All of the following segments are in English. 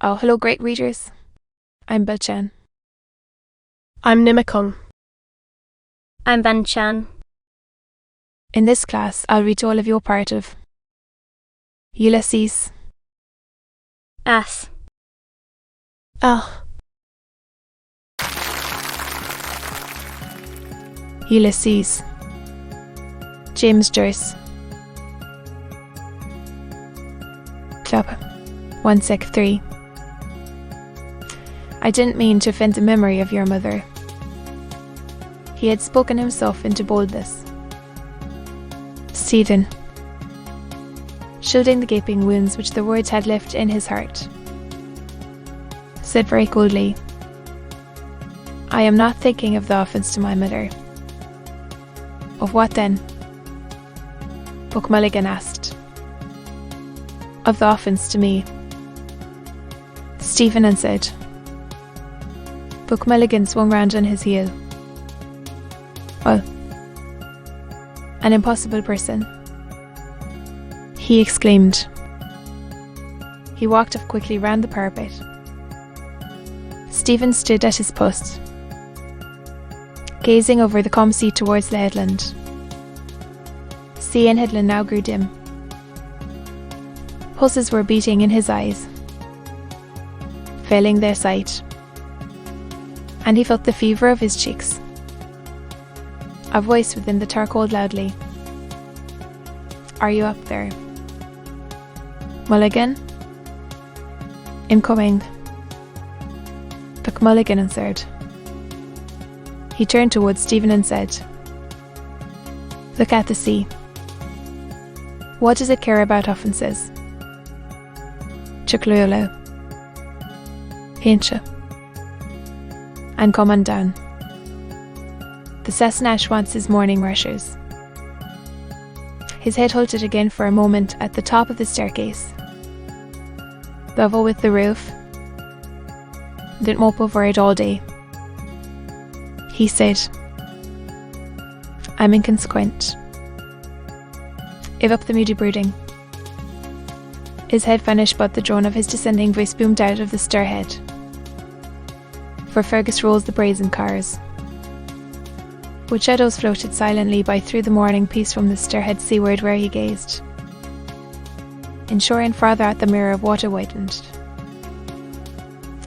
Oh, hello, great readers. I'm Belchan. I'm Nimakung. I'm Banchan. In this class, I'll read to all of you a part of Ulysses. As. Ulysses. James Joyce. Club 163. I didn't mean to offend the memory of your mother. He had spoken himself into boldness. Stephen. Shielding the gaping wounds which the words had left in his heart, said very coldly, I am not thinking of the offence to my mother. Of what then? Buck Mulligan asked. Of the offence to me. Stephen answered. Buck Mulligan swung round on his heel. Well, an impossible person, he exclaimed. He walked off quickly round the parapet. Stephen stood at his post, gazing over the calm sea towards the headland. Sea and headland now grew dim. Pulses were beating in his eyes, failing their sight, and he felt the fever of his cheeks. A voice within the tower called loudly, Are you up there? Mulligan? Incoming. Buck Mulligan answered. He turned towards Stephen and said, Look at the sea. What does it care about offences? Chukluolo. Hincha. And come on down. The Cessnash wants his morning rushers. His head halted again for a moment at the top of the staircase. Level with the roof. Didn't mope over it all day. He said, I'm inconsequent. Give up the moody brooding. His head vanished, but the drone of his descending voice boomed out of the stairhead. For Fergus rolls the brazen cars. Wood shadows floated silently by through the morning peace from the stairhead seaward where he gazed. Inshore and farther out the mirror of water whitened,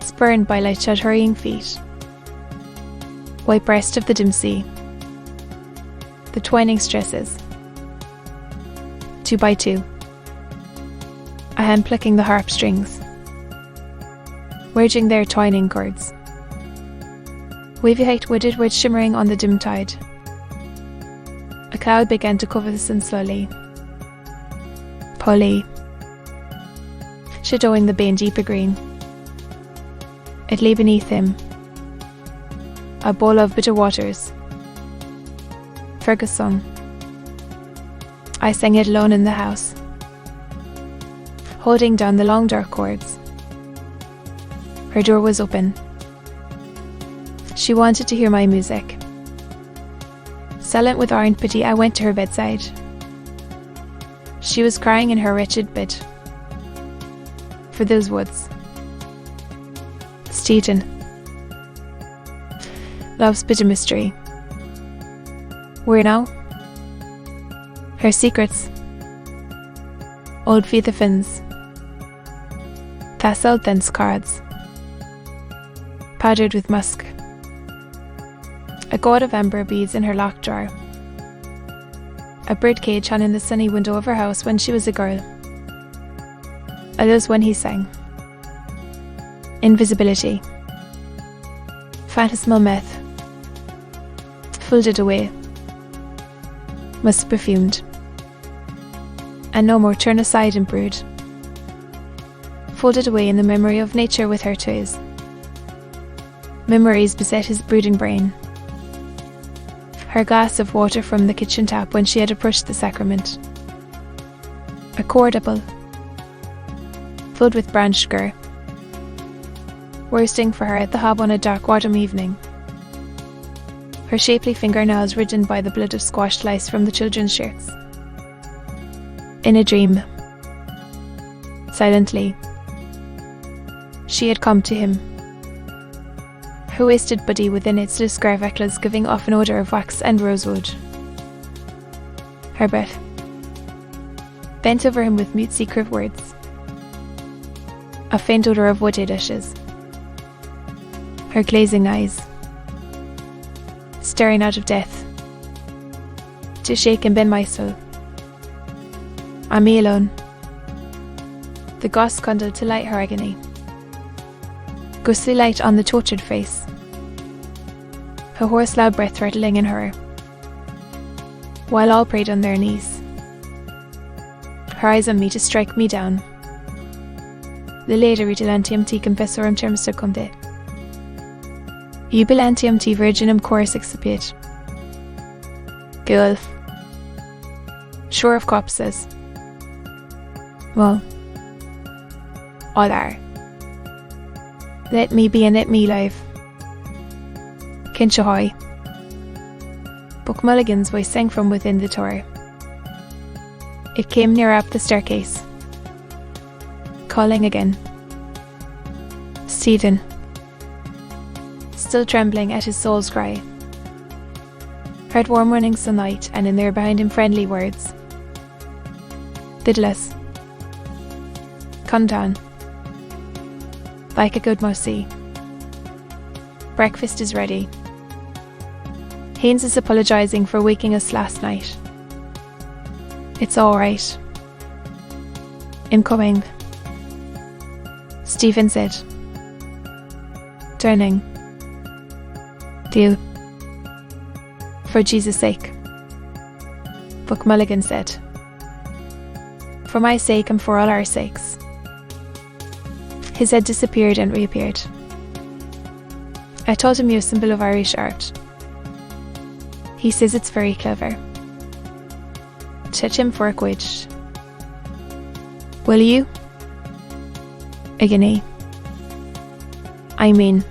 spurned by light-shod hurrying feet. White breast of the dim sea. The twining stresses. 2 by 2. A hand plucking the harp strings, wedging their twining cords. Wavy height wooded words shimmering on the dim tide. A cloud began to cover the sun slowly. Polly. Shadowing the bay in deeper green. It lay beneath him. A bowl of bitter waters. Fergus sung. I sang it alone in the house, holding down the long dark cords. Her door was open. She wanted to hear my music. Silent with awe and pity, I went to her bedside. She was crying in her wretched bed. For those woods. Steaton. Love's bitter mystery. Where now? Her secrets. Old Feather fins. Tasseled thence cards. Powdered with musk. A gaud of amber beads in her locked drawer. A birdcage hung in the sunny window of her house when she was a girl. It was when he sang. Invisibility. Phantasmal meth. Folded away. Musk perfumed. And no more turn aside and brood. Folded away in the memory of nature with her toys. Memories beset his brooding brain. Her glass of water from the kitchen tap when she had approached the sacrament. A cord apple, filled with branch sugar, roasting for her at the hob on a dark autumn evening. Her shapely fingernails ridden by the blood of squashed lice from the children's shirts. In a dream, silently, She had come to him. Her wasted body within its loose scarveclas giving off an odour of wax and rosewood. Her breath bent over him with mute secret words. A faint odour of wooded ashes. Her glazing eyes, staring out of death, to shake and bend my soul. I'm me alone. The ghost candle to light her agony. Ghostly light on the tortured face. Her hoarse loud breath rattling in her, while all prayed on their knees. Her eyes on me to strike me down. The later ritilantium ti confessorum term circumde. Jubilantium ti virginum chorus excipiet. Gulf. Shore of corpses. Well, all are. Let me be and let me live. Kinshahoy. Buck Mulligan's voice sang from within the tower. It came near up the staircase, calling again. Stephen, still trembling at his soul's cry, heard warm morning sunlight, and in there behind him friendly words. Didless. Come down. Like a good mousey. Breakfast is ready. Haynes is apologising for waking us last night. It's all right. I'm coming, Stephen said, turning. Deal. For Jesus' sake. Buck Mulligan said. For my sake and for all our sakes. His head disappeared and reappeared. I taught him you a symbol of Irish art. He says it's very clever. Touch him for a quid. Will you? A guinea. I mean,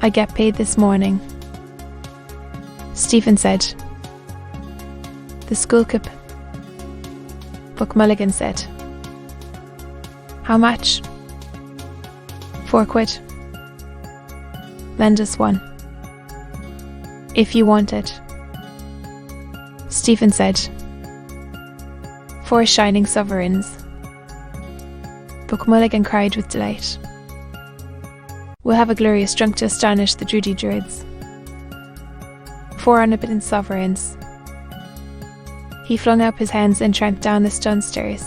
I get paid this morning, Stephen said. The school cup, Buck Mulligan said. How much? 4 quid. Lend us one. If you want it, Stephen said. 4 shining sovereigns. Buck Mulligan cried with delight. We'll have a glorious drunk to astonish the Drudy Druids. 4 omnipotent sovereigns. He flung up his hands and tramped down the stone stairs,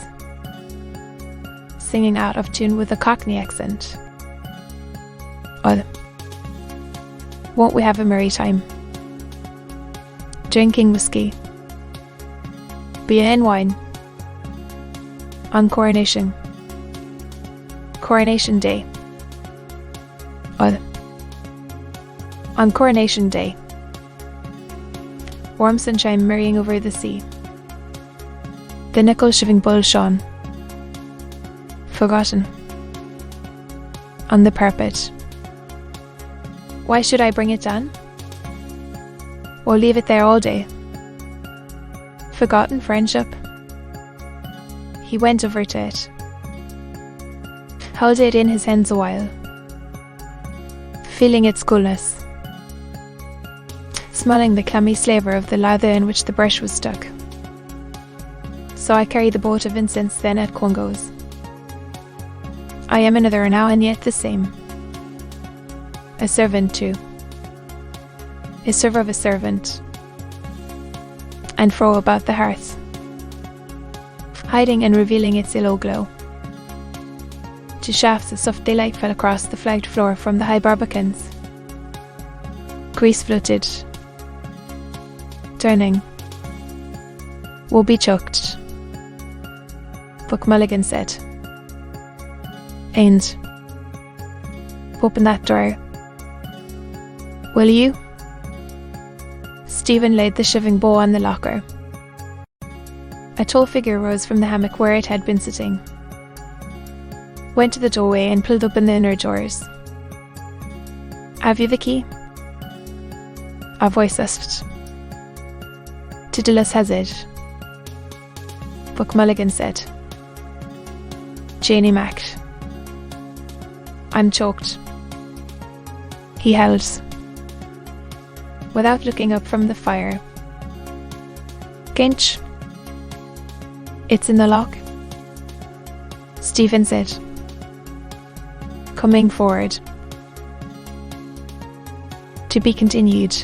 singing out of tune with a Cockney accent. Oh, won't we have a merry time? Drinking whiskey, beer and wine, on Coronation Day. Oh, on Coronation Day. Warm sunshine murrying over the sea. The nickel shiving bull shone, forgotten, on the parapet. Why should I bring it down? Or leave it there all day? Forgotten friendship? He went over to it, held it in his hands a while, feeling its coolness, smelling the clammy flavour of the leather in which the brush was stuck. So I carried the boat of incense then at Congo's. I am another now and yet the same. A servant too. A server of a servant. And fro about the hearth, hiding and revealing its yellow glow. 2 shafts of soft daylight fell across the flagged floor from the high barbicans. Grease floated, turning. We'll be choked, Buck Mulligan said. And open that door. Will you? Stephen laid the shiving bow on the locker. A tall figure rose from the hammock where it had been sitting, went to the doorway and pulled open the inner doors. Have you the key? A voice asked. Tidulus has it, Buck Mulligan said. Janie Mac. I'm choked. He howls, without looking up from the fire. Ginch. It's in the lock. Stephen said, coming forward. To be continued.